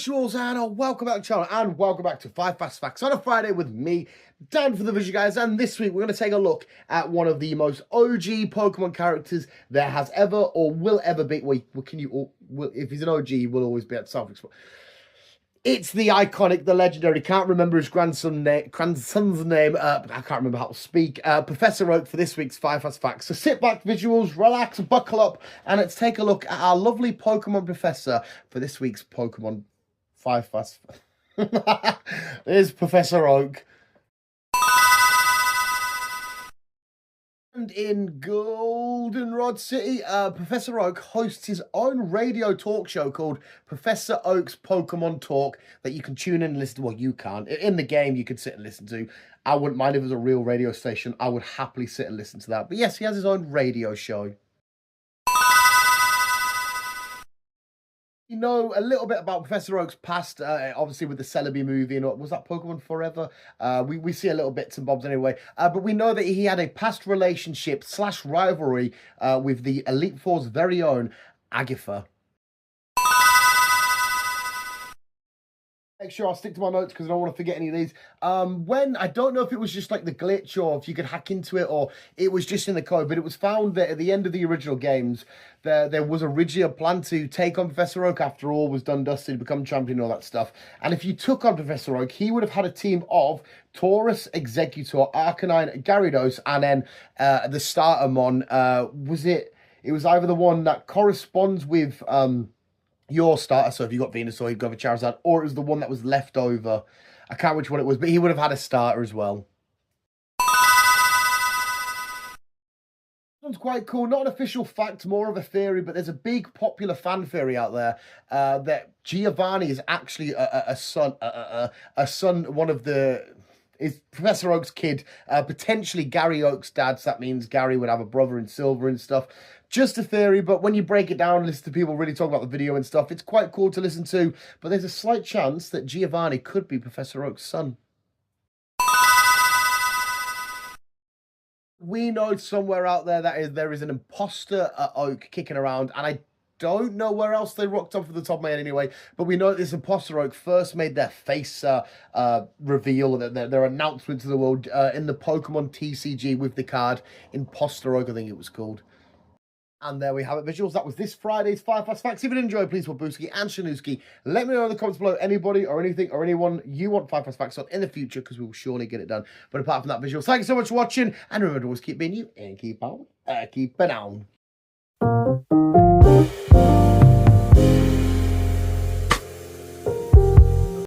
visuals, and welcome back to the channel, and welcome back to 5 Fast Facts on a Friday with me, Dan for the Visual Guys. And this week we're going to take a look at one of the most OG Pokemon characters there has ever or will ever be. If he's an OG, he will always be at self-explanatory. It's the iconic, the legendary, can't remember his grandson's name, I can't remember how to speak, Professor Oak for this week's 5 Fast Facts. So sit back, visuals, relax, buckle up, and let's take a look at our lovely Pokemon Professor for this week's Pokemon 5 Fast Facts. There's Professor Oak. And in Goldenrod City, Professor Oak hosts his own radio talk show called Professor Oak's Pokemon Talk that you can tune in and listen to. Well, you can't. In the game, you could sit and listen to. I wouldn't mind if it was a real radio station. I would happily sit and listen to that. But yes, he has his own radio show. You know a little bit about Professor Oak's past, obviously with the Celebi movie, and was that Pokemon Forever? We see a little bits and bobs anyway, but we know that he had a past relationship / rivalry with the Elite Four's very own Agatha. Make sure I'll stick to my notes because I don't want to forget any of these. I don't know if it was just like the glitch or if you could hack into it or it was just in the code, but it was found that at the end of the original games, there was originally a plan to take on Professor Oak after all was done, dusted, become champion, all that stuff. And if you took on Professor Oak, he would have had a team of Taurus, Executor, Arcanine, Gyarados, and then the Startermon. It was either the one that corresponds with your starter, so if you got Venusaur, you'd go for Charizard, or it was the one that was left over. I can't remember which one it was, but he would have had a starter as well. This one's quite cool. Not an official fact, more of a theory, but there's a big popular fan theory out there that Giovanni is actually a son, is Professor Oak's kid, potentially Gary Oak's dad, so that means Gary would have a brother in silver and stuff. Just a theory, but when you break it down and listen to people really talk about the video and stuff, it's quite cool to listen to, but there's a slight chance that Giovanni could be Professor Oak's son. We know somewhere out there that there is an imposter Oak kicking around, and I don't know where else they rocked up for the top of my head anyway, but we know that this imposter Oak first made their face reveal, their announcement to the world in the Pokemon TCG with the card Imposter Oak, I think it was called. And there we have it, visuals. That was this Friday's 5 Fast Facts. If you did enjoy, please support Booski and Shanuski. Let me know in the comments below anybody or anything or anyone you want 5 Fast Facts on in the future, because we will surely get it done. But apart from that, visuals, thank you so much for watching, and remember to always keep being you and keep it on.